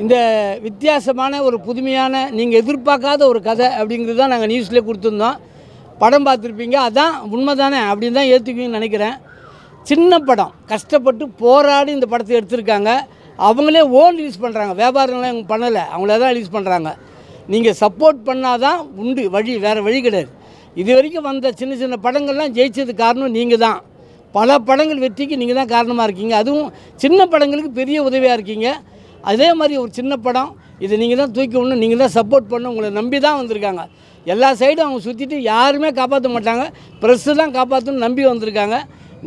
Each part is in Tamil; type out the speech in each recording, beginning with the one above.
இந்த வித்தியாசமான ஒரு புதுமையான நீங்கள் எதிர்பார்க்காத ஒரு கதை அப்படிங்கிறது தான் நாங்கள் நியூஸ்லேயே கொடுத்துருந்தோம். படம் பார்த்துருப்பீங்க, அதான் உண்மை தானே அப்படின்னு தான் ஏற்றுக்குவீங்கன்னு நினைக்கிறேன். சின்ன படம், கஷ்டப்பட்டு போராடி இந்த படத்தை எடுத்திருக்காங்க. அவங்களே ஓன் ரிலீஸ் பண்ணுறாங்க, வியாபாரங்கள்லாம் இவங்க பண்ணலை, அவங்களே தான் ரிலீஸ் பண்ணுறாங்க. நீங்கள் சப்போர்ட் பண்ணால் தான் உண்டு வழி, வேறு வழி கிடையாது. இது வரைக்கும் வந்த சின்ன சின்ன படங்கள்லாம் ஜெயிச்சதுக்கு காரணம் நீங்கள் தான். பல படங்கள் வெற்றிக்கு நீங்கள் தான் காரணமாக இருக்கீங்க. அதுவும் சின்ன படங்களுக்கு பெரிய உதவியாக இருக்கீங்க. அதே மாதிரி ஒரு சின்ன படம் இதை நீங்கள் தான் தூக்கி விடணும், நீங்கள் தான் சப்போர்ட் பண்ணணும். உங்களை நம்பி தான் வந்திருக்காங்க. எல்லா சைடும் அவங்க சுற்றிட்டு யாருமே காப்பாற்ற மாட்டாங்க, ப்ரெஸ்ஸு தான் காப்பாற்றணும்னு நம்பி வந்திருக்காங்க.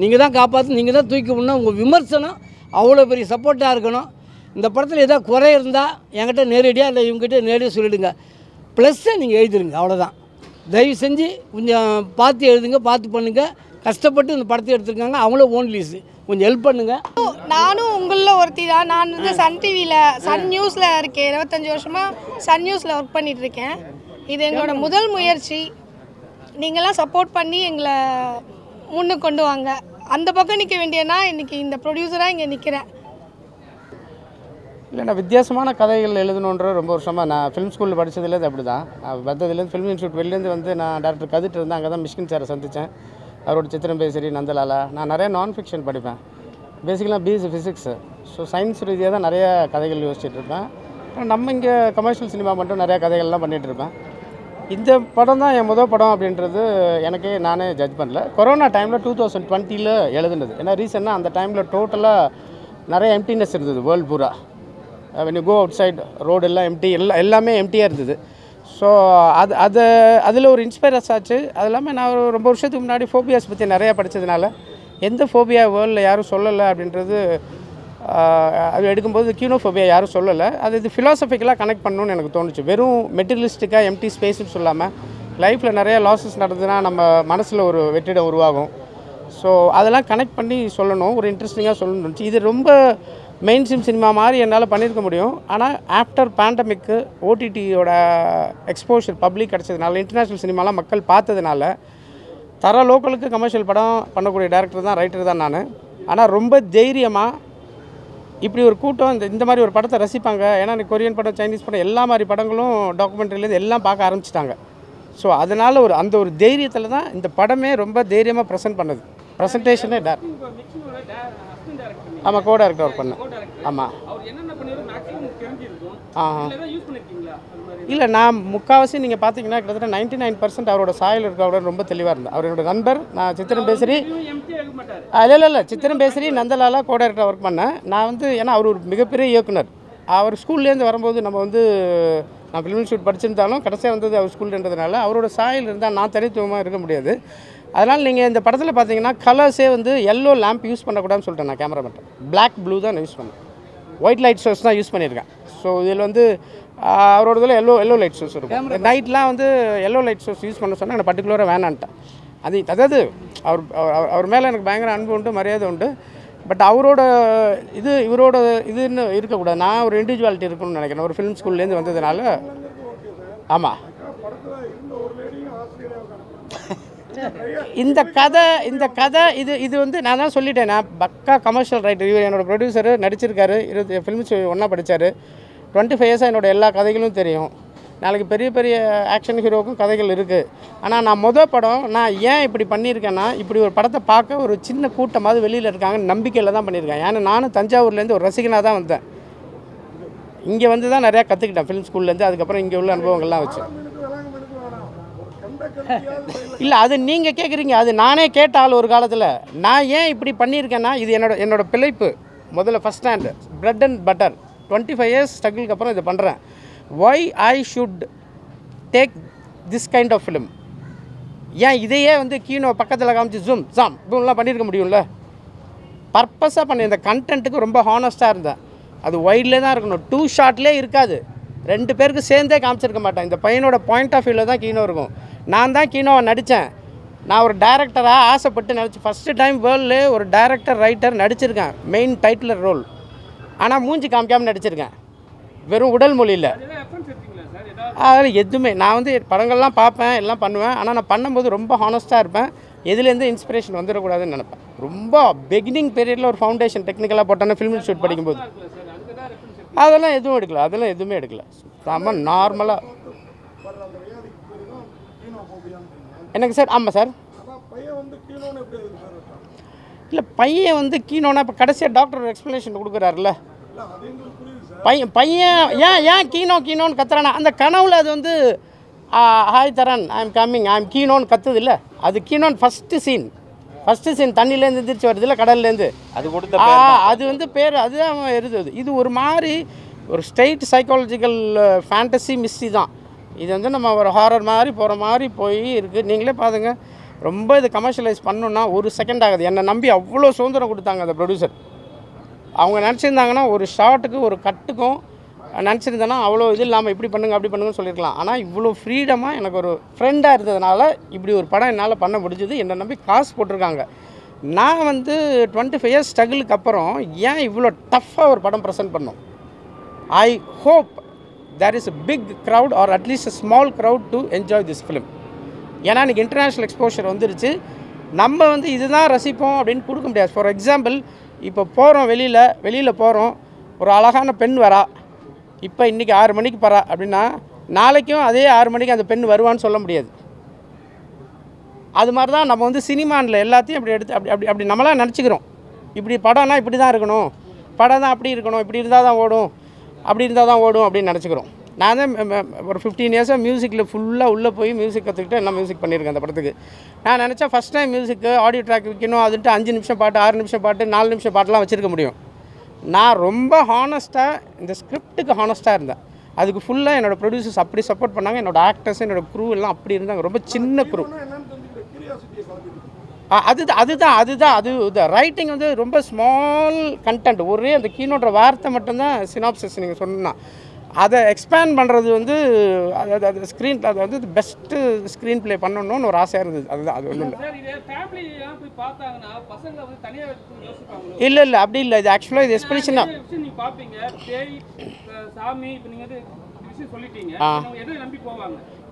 நீங்கள் தான் காப்பாற்றணும், நீங்கள் தான் தூக்கி விடணும். உங்கள் விமர்சனம் அவ்வளோ பெரிய சப்போர்ட்டாக இருக்கணும். இந்த படத்தில் ஏதாவது குறை இருந்தால் என்கிட்ட நேரடியாக இல்லை இவங்ககிட்ட நேரடியாக சொல்லிவிடுங்க. ப்ளஸ்ஸை நீங்கள் எழுதிருங்க, அவ்வளோதான். தயவு செஞ்சு கொஞ்சம் பார்த்து எழுதுங்க, பார்த்து பண்ணுங்கள். கஷ்டப்பட்டு இந்த படத்தை எடுத்துருக்காங்க, அவங்களும் ஓன் ரிலீஸு, கொஞ்சம் ஹெல்ப் பண்ணுங்கள். நானும் உங்களில் ஒருத்தி தான். நான் வந்து சன் டிவியில், சன் நியூஸில் இருக்கேன். 25 வருஷமாக சன் நியூஸில் ஒர்க் பண்ணிகிட்ருக்கேன். இது எங்களோட முதல் முயற்சி. நீங்களாம் சப்போர்ட் பண்ணி எங்களை முன்னுக்கு கொண்டு வாங்க. அந்த பக்கம் நிற்க வேண்டியனா இன்றைக்கி இந்த ப்ரொடியூசராக இங்கே நிற்கிறேன். இல்லை, நான் வித்தியாசமான கதைகள் எழுதணுன்ற ரொம்ப வருஷமாக நான் ஃபிலிம் ஸ்கூலில் படித்ததுலேருந்து அப்படி தான். நான் வந்ததுலேருந்து ஃபிலிம் இன்ஸ்டியூட் வெளிலேருந்து வந்து நான் டாக்டர் கதிட்டு இருந்தேன். அங்கே தான் மிஷ்கின் சாரை சந்தித்தேன். அவரோட சித்திரம் பேசரி, நந்தலாலா. நான் நிறைய நான் ஃபிக்ஷன் படிப்பேன். பேசிக்கலாக பிஎஸ்சி ஃபிசிக்ஸு. ஸோ சயின்ஸ் ரீதியாக தான் நிறையா கதைகள் யோசிச்சுட்டு இருப்பேன். நம்ம இங்கே கமர்ஷியல் சினிமா மட்டும் நிறையா கதைகள்லாம் பண்ணிகிட்ருப்பேன். இந்த படம் தான் என் முதல் படம் அப்படின்றது எனக்கே நானே ஜட்ஜ் பண்ணல. கொரோனா டைமில் 2020 எழுதுனது. ஏன்னா ரீசெண்டாக அந்த டைமில் டோட்டலாக நிறைய எம்டினஸ் இருந்தது வேர்ல்டு பூரா. when you go outside road எல்லாம் எம்டி, எல்லாமே எம்டியாக இருந்தது. ஸோ அதில் ஒரு இன்ஸ்பைரஸ் ஆச்சு. அது இல்லாமல் நான் ரொம்ப வருஷத்துக்கு முன்னாடி ஃபோபியாஸ் பற்றி நிறையா படித்ததுனால எந்த ஃபோபியா வேர்ல்டில் யாரும் சொல்லலை அப்படின்றது அது எடுக்கும்போது கியூனோஃபோபியா யாரும் சொல்லலை. அது இது ஃபிலாசபிக்கலாக கனெக்ட் பண்ணணும்னு எனக்கு தோணுச்சு. வெறும் மெட்டீரியலிஸ்டிக்காக எம்டி ஸ்பேஸ்ன்னு சொல்லாமல் லைஃப்பில் நிறைய லாஸஸ் நடந்ததுன்னா நம்ம மனசில் ஒரு வெற்றிடம் உருவாகும். ஸோ அதெல்லாம் கனெக்ட் பண்ணி சொல்லணும், ஒரு இன்ட்ரெஸ்டிங்காக சொல்லணும்னு. இது ரொம்ப மெயின் ஸ்ட்ரீம் சினிமா மாதிரி என்னால் பண்ணியிருக்க முடியும். ஆனால் ஆஃப்டர் பேண்டமிக்கு ஓடிடியோட எக்ஸ்போஷர் பப்ளிக் கிடச்சதுனால, இன்டர்நேஷ்னல் சினிமாலாம் மக்கள் பார்த்ததுனால, தர லோக்கலுக்கு கமர்ஷியல் படம் பண்ணக்கூடிய டேரக்டர் தான், ரைட்டர் தான் நான். ஆனால் ரொம்ப தைரியமாக இப்படி ஒரு கூட்டம் இந்த மாதிரி ஒரு படத்தை ரசிப்பாங்க. ஏன்னா எனக்கு கொரியன் படம், சைனீஸ் படம், எல்லா மாதிரி படங்களும் டாக்குமெண்ட்ரிலேருந்து எல்லாம் பார்க்க ஆரம்பிச்சிட்டாங்க. ஸோ அதனால் அந்த ஒரு தைரியத்தில் தான் இந்த படமே ரொம்ப தைரியமாக ப்ரெசென்ட் பண்ணுது. ப்ரெசன்டேஷனே ஆமாம், கோ டைரக்டர் ஒர்க் பண்ணேன். ஆமாம். இல்லை, நான் முக்கால்வாசி நீங்கள் பார்த்தீங்கன்னா கிட்டத்தட்ட 99% அவரோட சாயல் இருக்கோட ரொம்ப தெளிவாக இருந்தேன். அவரோட நண்பர். நான் சித்திரம் பேசரி, இல்லை சித்திரம் பேசரி, நந்தலாலா கோ டைரக்டர் ஒர்க் பண்ணேன். நான் வந்து ஏன்னா அவர் ஒரு மிகப்பெரிய இயக்குனர். அவர் ஸ்கூல்லேருந்து வரும்போது நம்ம வந்து நான் ஃபிலிம் இன்ஸ்டியூட் படிச்சிருந்தாலும் கடைசியாக வந்தது அவர் ஸ்கூல்ன்றதுனால அவரோட சாயல் இருந்தால் நான் தனித்துவமாக இருக்க முடியாது. அதனால் நீங்கள் இந்த படத்தில் பார்த்தீங்கன்னா கலர்ஸே வந்து எல்லோ லேம்ப் யூஸ் பண்ணக்கூடாதுன்னு சொல்லிட்டேன். நான் கேமராமேன் பிளாக் ப்ளூ தான் யூஸ் பண்ணேன். ஒயிட் லைட் சோர்ஸ் தான் யூஸ் பண்ணியிருக்கேன். ஸோ இதில் வந்து அவரோட இதில் எல்லோ லைட் சோர்ஸ் இருக்கும். நைட்லாம் வந்து எல்லோ லைட் சோர்ஸ் யூஸ் பண்ண சொன்னால் எனக்கு பர்டிகுலராக வேணான்ட்டேன். அதாவது அவர் மேலே எனக்கு பயங்கர அன்பு உண்டு, மரியாதை உண்டு. பட் அவரோட இவரோட இதுன்னு இருக்கக்கூடாது. நான் ஒரு இண்டிவிஜுவாலிட்டி இருக்கணும்னு நினைக்கிறேன், ஒரு ஃபிலிம் ஸ்கூல்லேருந்து வந்ததுனால. ஆமாம், இந்த கதை இது வந்து நான் தான் சொல்லிட்டேன். நான் பக்கா கமர்ஷியல் ரைட்டர். இவர் என்னோடய ப்ரொடியூசர், நடிச்சிருக்காரு, 20 ஃபிலிம்ஸ் ஒன்றா படித்தார். 25 இயர்ஸாக என்னோடய எல்லா கதைகளும் தெரியும். நாளைக்கு பெரிய பெரிய ஆக்ஷன் ஹீரோவுக்கும் கதைகள் இருக்குது. ஆனால் நான் படம் நான் ஏன் இப்படி பண்ணியிருக்கேன்னா, இப்படி ஒரு படத்தை பார்க்க ஒரு சின்ன கூட்டமாவது வெளியில் இருக்காங்கன்னு நம்பிக்கையில் தான் பண்ணியிருக்கேன். ஏன்னா நானும் தஞ்சாவூர்லேருந்து ஒரு ரசிகனாக தான் வந்தேன். இங்கே வந்து தான் நிறையா கற்றுக்கிட்டேன் ஃபிலிம் ஸ்கூல்லேருந்து. அதுக்கப்புறம் இங்கே உள்ள அனுபவங்கள்லாம் வச்சு. இல்லை, அது நீங்கள் கேட்குறீங்க, அது நானே கேட்டால் ஒரு காலத்தில். நான் ஏன் இப்படி பண்ணியிருக்கேன்னா, இது என்னோட பிழைப்பு. முதல்ல first hand bread and butter. 25 years ஸ்ட்ரகிளுக்கு அப்புறம் இதை பண்ணுறேன். why I should take this kind of film? ஏன் இதையே வந்து கீனோ பக்கத்தில் காமிச்சு ஜூம் ஜாம் இப்படிலாம் பண்ணியிருக்க முடியும்ல? பர்பஸாக பண்ணி இந்த கண்டென்ட்டுக்கு ரொம்ப ஹானஸ்ட்டாக இருந்தேன். அது ஒய்ட்லேயே தான் இருக்கணும், 2 ஷாட்லேயே இருக்காது. 2 பேருக்கு சேர்ந்தே காமிச்சிருக்க மாட்டேன். இந்த பையனோட பாயிண்ட் ஆஃப் வியூவில் தான் கீனோ இருக்கும். நான் தான் கீனோவை நடித்தேன். நான் ஒரு டைரக்டராக ஆசைப்பட்டு நடிச்சு ஃபஸ்ட்டு டைம் வேர்ல்டு ஒரு டைரக்டர் ரைட்டர் நடிச்சிருக்கேன், மெயின் டைட்டிலர் ரோல். ஆனால் மூஞ்சி காமிக்காமல் நடிச்சிருக்கேன், வெறும் உடல் மொழியில். அதில் எதுவுமே நான் வந்து படங்கள்லாம் பார்ப்பேன், எல்லாம் பண்ணுவேன். ஆனால் நான் பண்ணும்போது ரொம்ப ஹானஸ்ட்டாக இருப்பேன். எதுலேருந்து இன்ஸ்பிரேஷன் வந்துடக்கூடாதுன்னு நினைப்பேன். ரொம்ப பிகினிங் பீரியடில் ஒரு ஃபவுண்டேஷன் டெக்னிக்கலாக போட்டோன்னா ஃபிலிம் இன்ஸ்டியூட் படிக்கும்போது அதெல்லாம் எதுவும் எடுக்கல, அதெல்லாம் எதுவுமே எடுக்கல. நம்ம நார்மலாக எனக்கு சார். ஆமாம் சார். இல்லை பையன் வந்து கீனோன்னா இப்போ கடைசியாக டாக்டர் எக்ஸ்ப்ளனேஷன் கொடுக்குறாருல்ல, பையன் ஏன் கீனோன்னு கத்துறானா, அந்த கனவுல அது வந்து hi Dharan I am coming I am கீனோன்னு கத்துது இல்லை, அது கீனோன்னு ஃபஸ்ட்டு சீன் தண்ணியிலேருந்து எந்திரிச்சு வருது இல்லை, கடல்லேருந்து அது கொடுத்த அது வந்து பேர் அதுதான் இருந்தது. இது ஒரு மாதிரி ஒரு ஸ்ட்ரெயிட் சைக்காலஜிக்கல் ஃபேண்டசி மிஸ்ஸி தான். இது வந்து நம்ம ஒரு ஹாரர் மாதிரி போகிற மாதிரி போய் இருக்குது. நீங்களே பாருங்க, ரொம்ப இது கமர்ஷியலைஸ் பண்ணணுன்னா ஒரு செகண்ட் ஆகுது. என்னை நம்பி அவ்வளோ சுதந்திரம் கொடுத்தாங்க அந்த ப்ரொடியூசர். அவங்க நினச்சிருந்தாங்கன்னா ஒரு ஷார்ட்டுக்கு ஒரு கட்டுக்கும் நினச்சிருந்தேன்னா அவ்வளோ இது இல்லாமல் இப்படி பண்ணுங்க அப்படி பண்ணுங்கன்னு சொல்லியிருக்கலாம். ஆனால் இவ்வளோ ஃப்ரீடமாக எனக்கு ஒரு ஃப்ரெண்டாக இருந்ததுனால இப்படி ஒரு படம் என்னால் பண்ண முடிஞ்சுது. என்னை நம்பி காசு போட்டிருக்காங்க. நான் வந்து 25 இயர்ஸ் ஸ்ட்ரகிளுக்கு அப்புறம் ஏன் இவ்வளோ டஃப்பாக ஒரு படம் ப்ரெசென்ட் பண்ணோம். I hope there is a big crowd or at least a small crowd to enjoy this film. ஏன்னா இன்றைக்கி இன்டர்நேஷ்னல் எக்ஸ்போஷர் வந்துருச்சு. நம்ம வந்து இதுதான் ரசிப்போம் அப்படின்னு கொடுக்க முடியாது. ஃபார் எக்ஸாம்பிள், இப்போ போகிறோம் வெளியில் போகிறோம், ஒரு அழகான பெண் வரா, இப்போ இன்றைக்கி 6 மணிக்கு போகிறா அப்படின்னா நாளைக்கும் அதே 6 மணிக்கு அந்த பெண் வருவான்னு சொல்ல முடியாது. அது மாதிரி தான் நம்ம வந்து சினிமானில் எல்லாத்தையும் அப்படி எடுத்து அப்படி நம்மளாம் நினச்சிக்கிறோம். இப்படி படம்னா இப்படி தான் இருக்கணும், படம் தான் அப்படி இருக்கணும், இப்படி இருந்தால் தான் ஓடும், அப்படி இருந்தால் தான் ஓடும் அப்படின்னு நினச்சிக்கிறோம். நான் தான் ஒரு 15 இயர்ஸாக மியூசிக்கில் ஃபுல்லாக உள்ளே போய் மியூசிக் கற்றுக்கிட்டு எல்லாம் மியூசிக் பண்ணியிருக்கேன் அந்த படத்துக்கு. நான் நினச்சேன் ஃபஸ்ட் டைம் மியூசிக்கு ஆடியோ ட்ராக் வைக்கணும், அதுன்ட்டு 5 நிமிஷம் பாட்டு, 6 நிமிஷம் பாட்டு, 4 நிமிஷம் பாட்டெலாம் வச்சுருக்க முடியும். நான் ரொம்ப ஹானஸ்ட்டாக இந்த ஸ்கிரிப்டுக்கு ஹானஸ்ட்டாக இருந்தேன். அதுக்கு ஃபுல்லாக என்னோடய ப்ரொடியூசர்ஸ் அப்படி சப்போர்ட் பண்ணாங்க. என்னோடய ஆக்டர்ஸ், என்னோடய க்ரூ எல்லாம் அப்படி இருந்தாங்க. ரொம்ப சின்ன க்ரூ. அது ரைட்டிங் வந்து ரொம்ப ஸ்மால் கண்டென்ட். ஒரே அந்த கீனோட வார்த்தை மட்டும்தான் சினாப்சிஸ் நீங்கள் சொன்னால். அதை எக்ஸ்பேண்ட் பண்ணுறது வந்து அது ஸ்க்ரீன் அது வந்து பெஸ்ட்டு ஸ்க்ரீன் ப்ளே பண்ணணும்னு ஒரு ஆசையாக இருந்தது. அதுதான், அது ஒன்றும் இல்லை. இல்லை அப்படி இல்லை. இது ஆக்சுவலாக இது எக்ஸ்பிரஷன் தான்.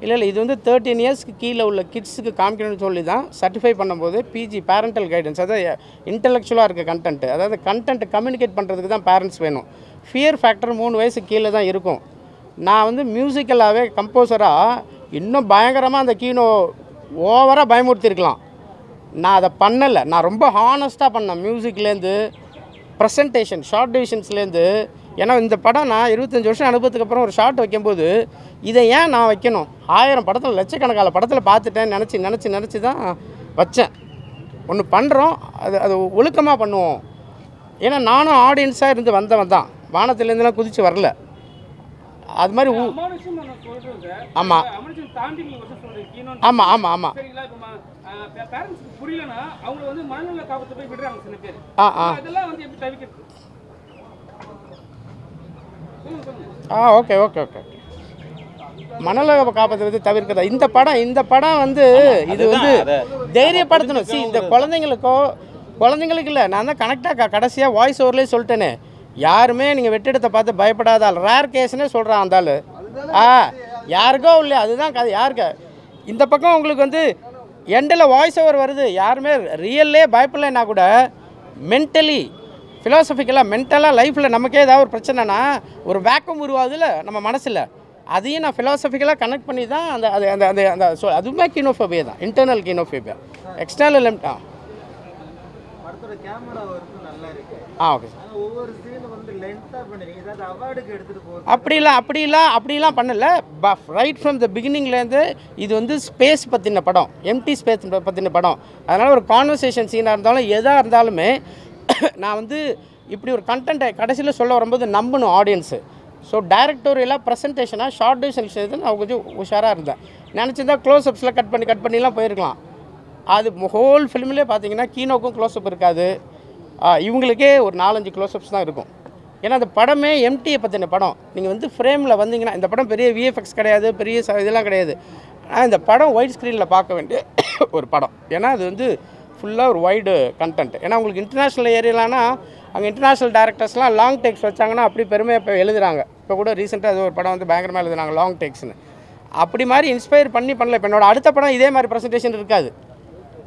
இல்லை இது வந்து 13 இயர்ஸ்க்கு கீழே உள்ள கிட்ஸுக்கு காமிக்கணும்னு சொல்லி தான் சர்டிஃபை பண்ணும்போது பிஜி பேரண்டல் கைடன்ஸ், அதாவது இன்டெலெக்சுவலாக இருக்க கண்டென்ட், அதாவது கண்டென்ட் கம்யூனிகேட் பண்ணுறதுக்கு தான் பேரண்ட்ஸ் வேணும். ஃபியர் ஃபேக்டர் 3 வயசுக்கு கீழே தான் இருக்கும். நான் வந்து மியூசிக்கலாகவே கம்போசராக இன்னும் பயங்கரமாக அந்த கீனோ ஓவராக பயமுறுத்திருக்கலாம். நான் அதை பண்ணலை. நான் ரொம்ப ஹானஸ்ட்டாக பண்ணேன். மியூசிக்லேருந்து ப்ரெசன்டேஷன், ஷார்ட் டிவிஷன்ஸ்லேருந்து. ஏன்னா இந்த படம் நான் 25 வருஷம் அனுபவத்துக்கு அப்புறம் ஒரு ஷார்ட் வைக்கும்போது இதை ஏன் நான் வைக்கணும், 1000 படத்தில் லட்சக்கணக்கான படத்தில் பார்த்துட்டேன் நினச்சி தான் வச்சேன். ஒன்று பண்ணுறோம், அது ஒழுக்கமாக பண்ணுவோம். ஏன்னா நானும் ஆடியன்ஸாக இருந்து வந்தவன் தான், வானத்திலேருந்துலாம் குதித்து வரல. அது மாதிரி ஆமாம் ஆமாம் ஆமாம் ஆமாம் ஓகே ஓகே ஓகே மணலை காப்பாற்றுறது தவிர்க்கிறதா இந்த படம் வந்து இது வந்து தைரியப்படுத்தணும். இந்த குழந்தைங்களுக்கு இல்லை, நான் தான் கனெக்டாக கடைசியாக வாய்ஸ் ஓவர்லேயே சொல்லிட்டேனே, யாருமே நீங்கள் வெற்றிடத்தை பார்த்து பயப்படாத ஆள், ரேர் கேஸ்னே சொல்கிறான் அந்த ஆள். யாருக்கோ இல்லை, அதுதான் கதை. யாருக்கு இந்த பக்கம் உங்களுக்கு வந்து எண்டில் வாய்ஸ் ஓவர் வருது, யாருமே ரியல்லே பயப்படலைன்னா கூட மென்டலி ஃபிலாசபிக்கலாக மென்டலாக லைஃப்பில் நமக்கே ஏதாவது ஒரு பிரச்சனைனா ஒரு வேக்கம் உருவாகுதுல நம்ம மனசில், அதையும் நான் ஃபிலாசபிக்கலாக கனெக்ட் பண்ணி தான் அந்த அந்த அந்த அந்த அதுவுமே கீனோஃபோபியா தான், இன்டர்னல் கீனோஃபோபியா. எக்ஸ்டர்னல் ஓகே அப்படிலாம் பண்ணல. ரைட் ஃப்ரம் த பிகினிங்லேருந்து இது வந்து ஸ்பேஸ் பற்றின படம், எம்டி ஸ்பேஸ் பற்றின படம். அதனால் ஒரு கான்வர்சேஷன் சீனாக இருந்தாலும் எதாக இருந்தாலுமே நான் வந்து இப்படி ஒரு கண்டென்ட்டை கடைசியில் சொல்ல வரும்போது நம்பணும் ஆடியன்ஸு. ஸோ டைரக்டோரியலாக ப்ரெசன்டேஷனாக ஷார்ட் டிவிஷன் நான் கொஞ்சம் உஷாராக இருந்தேன். நினச்சிருந்தா க்ளோஸ்அப்ஸில் கட் பண்ணிலாம் போயிருக்கலாம். அது ஹோல் ஃபிலிம்லேயே பார்த்தீங்கன்னா கீனோக்கும் க்ளோஸ்அப் இருக்காது, இவங்களுக்கே ஒரு 4-5 க்ளோஸ்அப்ஸ் தான் இருக்கும். ஏன்னா அந்த படமே எம்டியை பற்றின படம். நீங்கள் வந்து ஃப்ரேமில் வந்தீங்கன்னா இந்த படம் பெரிய விஎஃப்எக்ஸ் கிடையாது, பெரிய இதெல்லாம் கிடையாது. ஆனால் இந்த படம் ஒயிட் ஸ்க்ரீனில் பார்க்க வேண்டிய ஒரு படம். ஏன்னா அது வந்து ஃபுல்லாக ஒரு வைடு கண்டென்ட். ஏன்னா உங்களுக்கு இன்டர்நேஷ்னல் ஏரியாலானா அங்கே இன்டர்நேஷ்னல் டேரக்டர்ஸ்லாம் லாங் டேக்ஸ் வச்சாங்கன்னா அப்படி பெருமையாக இப்போ எழுதுகிறாங்க. இப்போ கூட ரீசெண்டாக அது ஒரு படம் வந்து பயங்கரமாக எழுதுனாங்க லாங் டேக்ஸ்னு. அப்படி மாதிரி இன்ஸ்பயர் பண்ணல. இப்போ என்னோட அடுத்த படம் இதே மாதிரி ப்ரெசன்டேஷன் இருக்காது.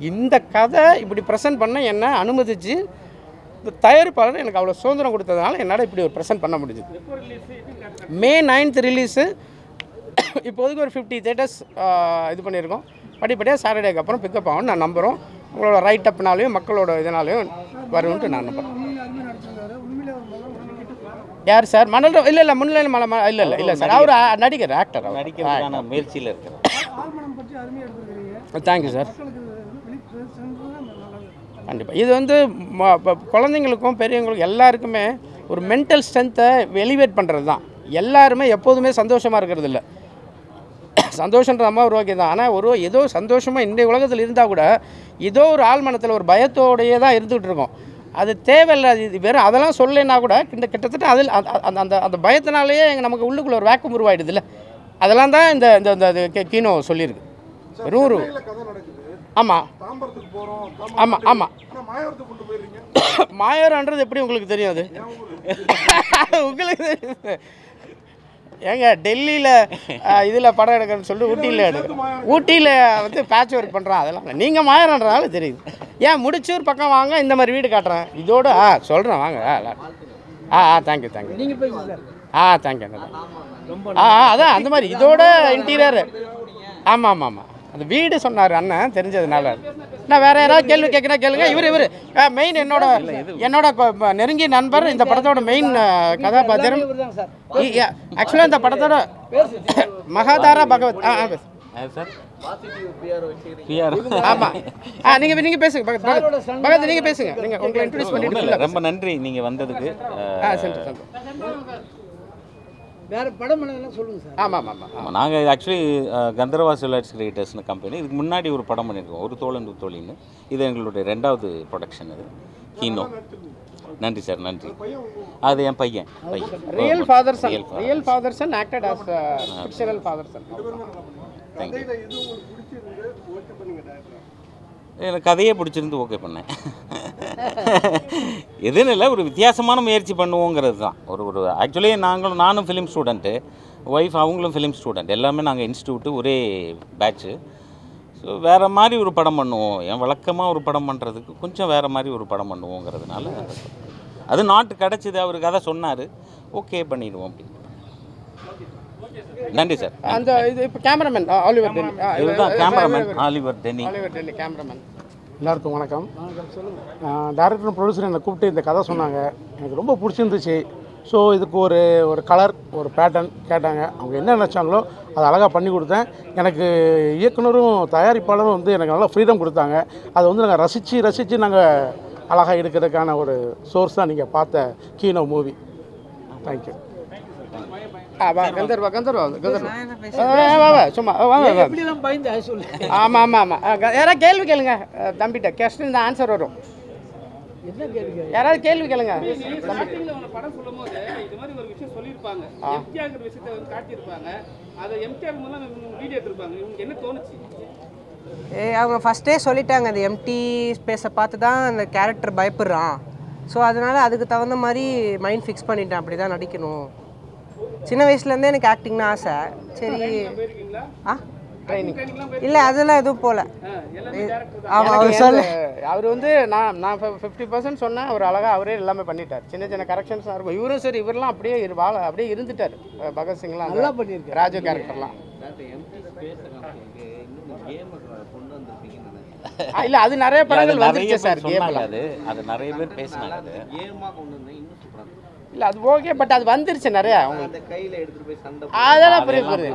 இந்த கதை இப்படி ப்ரெசென்ட் பண்ண என்ன அனுமதிச்சு இந்த தயாரிப்பாளர் எனக்கு அவ்வளோ சுதந்திரம் கொடுத்ததுனால என்னால் இப்படி ஒரு ப்ரெசென்ட் பண்ண முடிஞ்சுது. May 9th release. இப்போதைக்கு ஒரு 50 தேட்டர்ஸ் இது பண்ணியிருக்கோம். படிப்படியாக சாட்டர்டேக்கு அப்புறம் பிக்கப் ஆகும் நான் நம்புகிறோம். உங்களோட ரைட் அப்னாலையும் மக்களோட இதனாலையும் வரும்ன்ட்டு நான் நம்புகிறேன். யார் சார்? மணல் இல்லை முன்னிலை இல்லை சார், அவர் நடிகர், ஆக்டர், நடிக்கிறதுக்கான முயற்சியில் இருக்கிறேன். Thank you sir. கண்டிப்பாக இது வந்து குழந்தைங்களுக்கும் பெரியவங்களுக்கும் எல்லாருக்குமே ஒரு மென்டல் ஸ்ட்ரென்த்தை எலிவேட் பண்ணுறது தான். எல்லாருமே எப்போதுமே சந்தோஷமாக இருக்கிறது இல்லை. சந்தோஷன்ற நம்ம ஒரு ஓகே தான், ஆனால் ஏதோ சந்தோஷமாக இன்றைய உலகத்தில் இருந்தால் கூட ஏதோ ஒரு ஆழ்மனத்தில் ஒரு பயத்தோடையே தான் இருந்துகிட்டு இருக்கோம். அது தேவையில்லை. அது வெறும் அதெல்லாம் சொல்லலைன்னா கூட கிட்டத்தட்ட அதில் அந்த அந்த பயத்தினாலேயே நமக்கு உள்ளுக்குள்ளே ஒரு வேக்கம் உருவாயிடுது இல்லை. அதெல்லாம் தான் இந்த இந்த கீனோ சொல்லியிருக்கு. வெறும் ஒரு ஆமாம் ஆமாம் ஆமாம் மாயாரன்றது எப்படி உங்களுக்கு தெரியும்? அது உங்களுக்கு ஏங்க டெல்லியில் இதில் படம் எடுக்கிறேன்னு சொல்லிட்டு ஊட்டியில் வந்து பேட்ச் ஒர்க் பண்ணுறான். அதெல்லாம் நீங்கள் மாயறன்றதால தெரியுது. ஏன் முடிச்சூர் பக்கம் வாங்க, இந்த மாதிரி வீடு காட்டுறேன் இதோடு சொல்கிறேன் வாங்க. தேங்க்யூ நீங்கள் போய் சார். தேங்க்யூ. அதான் அந்த மாதிரி இதோட இன்டீரியர். ஆமாம் ஆமாம் ஆமாம் அந்த வீடு சொன்னார் அண்ணன் தெரிஞ்சதுனால. நான் வேறு யாராவது கேள்வி கேட்குறா கேளுங்க. இவர் மெயின் என்னோட நெருங்கிய நண்பர். இந்த படத்தோட மெயின் கதாபாத்திரம் ஆக்சுவலாக இந்த படத்தோட மகாதாரா பகவத். ஆமாம் நீங்கள் பேசுங்க பகவத், நீங்கள் பேசுங்க. நீங்கள் உங்களை இன்ட்ரடியூஸ் பண்ணிட்டு ரொம்ப நன்றி நீங்கள் வந்ததுக்கு. வேறு படம் பண்ணதெல்லாம் சொல்லுங்கள் சார். ஆமாம் ஆமாம் நாங்கள் ஆக்சுவலி கந்தர்வா சிவலாட்ஸ் கிரியேட்டர்ஸ்னு கம்பெனி. இதுக்கு முன்னாடி ஒரு படம் பண்ணியிருக்கோம், ஒரு தோழன் ஒரு தோழின்னு. இது எங்களுடைய 2வது ப்ரொடக்ஷன். இது கீனோ. நன்றி சார், நன்றி. அது என் பையன். Real father son acted as fictional father son. Thank you. எனக்கு கதையே பிடிச்சிருந்து ஓகே பண்ணேன். எதுன்னு இல்லை, ஒரு வித்தியாசமான முயற்சி பண்ணுவோங்கிறது தான். ஒரு ஆக்சுவலி நானும் ஃபிலிம் ஸ்டூடெண்ட்டு, ஒய்ஃப் அவங்களும் ஃபிலிம் ஸ்டூடெண்ட், எல்லாமே நாங்கள் இன்ஸ்டியூட்டு ஒரே பேட்ச்சு. ஸோ வேறு மாதிரி ஒரு படம் பண்ணுவோம். என் வழக்கமாக ஒரு படம் பண்ணுறதுக்கு கொஞ்சம் வேறு மாதிரி ஒரு படம் பண்ணுவோங்கிறதுனால அது நாட்டு கிடச்சிது. அவர் கதை சொன்னார், ஓகே பண்ணிடுவோம் அப்படின்னு. நன்றி சார். அந்த இது இப்போ கேமராமேன் ஆலிவர் டென்னி. இதுதான் கேமராமேன் ஆலிவர் டென்னி கேமராமேன். எல்லாருக்கும் வணக்கம். டேரக்டர் ப்ரொடியூசர் என்னை கூப்பிட்டு இந்த கதை சொன்னாங்க. எனக்கு ரொம்ப பிடிச்சிருந்துச்சு. ஸோ இதுக்கு ஒரு கலர், ஒரு பேட்டர்ன் கேட்டாங்க. அவங்க என்ன நினச்சாங்களோ அதை அழகாக பண்ணி கொடுத்தேன். எனக்கு இயக்குனரும் தயாரிப்பாளரும் வந்து எனக்கு நல்லா ஃப்ரீடம் கொடுத்தாங்க. அதை வந்து நாங்கள் ரசித்து நாங்கள் அழகாக எடுக்கிறதுக்கான ஒரு சோர்ஸ் தான் நீங்கள் பார்த்த கீனோ மூவி. தேங்க்யூ. சும்மா பயந்து சொல்லு. ஆமாம் யாராவது கேள்வி கேளுங்க தம்பிட்ட. கெஸ்ட் இந்த ஆன்சர் வரும். யாராவது கேள்வி கேளுங்க. படம் சொல்லும் போது இது மாதிரி ஒரு விஷயம் சொல்லியிருப்பாங்க, எம்டிஆர் விஷயத்தை காட்டியிருப்பாங்க. அதை எம்டிஆர் மூலம் வீடியோ எடுத்திருப்பாங்க. இவங்களுக்கு என்ன தோணுச்சு? அவங்க ஃபஸ்ட்டே சொல்லிட்டாங்க, அந்த எம்டி ஸ்பேஸை பார்த்து தான் அந்த கேரக்டர் பயப்படுறான். ஸோ அதனால் அதுக்கு தகுந்த மாதிரி மைண்ட் ஃபிக்ஸ் பண்ணிட்டேன், அப்படி தான் நடிக்கணும். சின்ன வயசுலேருந்தே எனக்கு ஆக்டிங்னா ஆசை. சரி. இல்லை அதெல்லாம் எதுவும் போகல. ஆமாம் அவர் அவர் வந்து நான் 50% சொன்னேன். அவர் அழகாக அவரே எல்லாமே பண்ணிட்டார். சின்ன கரெக்ஷன்ஸாக இருக்கும். இவரும் சரி, இவரெல்லாம் அப்படியே இருந்துட்டார். பகத்சிங்லாம் நல்லா பண்ணியிருக்கு. ராஜு கேரக்டர்லாம் இல்லை, அது நிறைய படங்கள் வந்துருச்சு சார். அது நிறைய பேர் பேசினாங்க. இல்லை அது ஓகே, பட் அது வந்துருச்சு நிறையா. அதெல்லாம் புரியுது.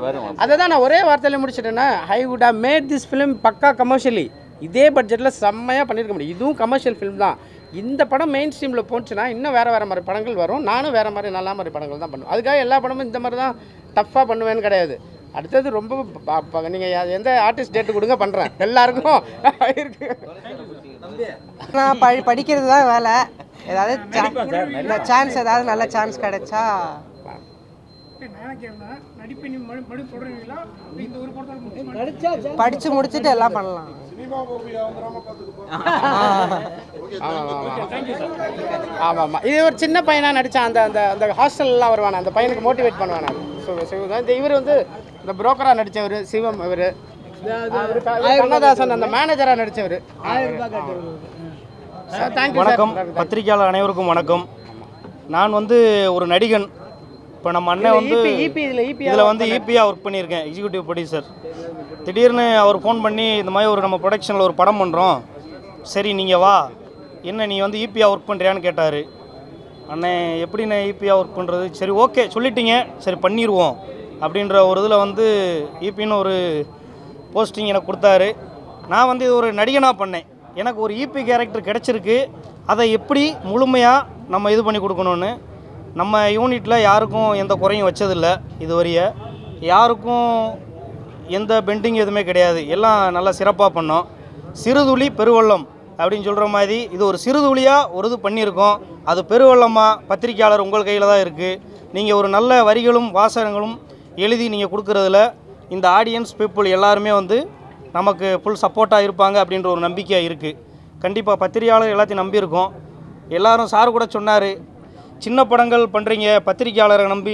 அதை தான் நான் ஒரே வார்த்தையில் முடிச்சிட்டேன்னா, I would have made this film பக்கா கமர்ஷியலி. இதே பட்ஜெட்டில் செம்மையாக பண்ணியிருக்க முடியும். இதுவும் கமர்ஷியல் ஃபிலிம் தான். இந்த படம் மெயின் ஸ்ட்ரீமில் போச்சுன்னா இன்னும் வேறு மாதிரி படங்கள் வரும். நானும் வேறு மாதிரி நல்ல மாதிரி படங்கள் தான் பண்ணுவேன். அதுக்காக எல்லா படமும் இந்த மாதிரி தான் டஃப்பாக பண்ணுவேன்னு கிடையாது. அடுத்தது ரொம்ப நீங்கள் எந்த ஆர்டிஸ்ட் டேட்டு கொடுங்க பண்ணுறேன். எல்லாருக்கும் இருக்கு. நான் படிக்கிறது தான் வேலை. ஏதாவது சான்ஸ், ஏதாவது நல்ல சான்ஸ் கிடைச்சா படித்து முடிச்சுட்டு எல்லாம் பண்ணலாம். ஆமாம். இது ஒரு சின்ன பையனாக நடித்தான். அந்த ஹாஸ்டல்லாம் வருவானே, அந்த பையனுக்கு மோட்டிவேட் பண்ணுவானே. இந்த இவர் வந்து இந்த புரோக்கராக நடித்தவர் சிவம். இவர் கண்ணதாசன் அந்த மேனேஜராக நடித்தவர். 1000 ரூபாய் கட்டுறது. வணக்கம் பத்திரிகையாளர் அனைவருக்கும் வணக்கம். நான் வந்து ஒரு நடிகன். இப்போ நம்ம அண்ணன் வந்து இதில் வந்து ஈபியாக ஒர்க் பண்ணியிருக்கேன், எக்ஸிக்யூட்டிவ் ப்ரொடியூசர். திடீர்னு அவர் ஃபோன் பண்ணி இந்த மாதிரி ஒரு நம்ம ப்ரொடக்ஷனில் ஒரு படம் பண்ணுறோம், சரி நீங்கள் வா, என்ன நீ வந்து ஈபியாக ஒர்க் பண்ணுறியான்னு கேட்டார். அண்ணே எப்படிண்ணே ஈபியாக ஒர்க் பண்ணுறது? சரி ஓகே சொல்லிட்டீங்க, சரி பண்ணிடுவோம் அப்படின்ற ஒரு இதில் வந்து ஈபின்னு ஒரு போஸ்டிங் எனக்கு கொடுத்தாரு. நான் வந்து இது ஒரு நடிகனாக பண்ணேன். எனக்கு ஒரு ஈபி கேரக்டர் கிடச்சிருக்கு, அதை எப்படி முழுமையாக நம்ம இது பண்ணி கொடுக்கணுன்னு நம்ம யூனிட்டில் யாருக்கும் எந்த குறையும் வச்சதில்லை. இதுவரைய யாருக்கும் எந்த பெண்டிங் எதுவுமே கிடையாது, எல்லாம் நல்லா சிறப்பாக பண்ணோம். சிறுதுளி பெருவெள்ளம் அப்படின்னு சொல்கிற மாதிரி இது ஒரு சிறுதுளியாக ஒரு இது பண்ணியிருக்கோம். அது பெருவெள்ளமாக பத்திரிக்கையாளர் உங்கள் கையில் தான் இருக்குது. நீங்கள் ஒரு நல்ல வரிகளும் வாசகங்களும் எழுதி நீங்கள் கொடுக்குறதுல இந்த ஆடியன்ஸ் பீப்புள் எல்லாருமே வந்து நமக்கு ஃபுல் சப்போர்ட்டாக இருப்பாங்க அப்படின்ற ஒரு நம்பிக்கை இருக்குது. கண்டிப்பாக பத்திரிகையாளர் எல்லாத்தையும் நம்பியிருக்கோம். எல்லோரும் சார் கூட சொன்னார், சின்ன படங்கள் பண்ணுறீங்க, பத்திரிகையாளரை நம்பி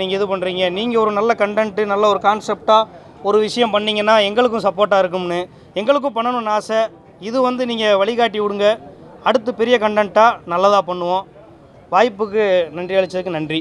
நீங்கள் இது பண்ணுறீங்க, நீங்கள் ஒரு நல்ல கண்டென்ட்டு நல்ல ஒரு கான்செப்டாக ஒரு விஷயம் பண்ணிங்கன்னா எங்களுக்கும் சப்போர்ட்டாக இருக்கும்னு. எங்களுக்கும் பண்ணணும்னு ஆசை. இது வந்து நீங்கள் வழிகாட்டி விடுங்க, அடுத்து பெரிய கண்டென்ட்டாக நல்லதாக பண்ணுவோம். வாய்ப்புக்கு நன்றி அளித்ததுக்கு நன்றி.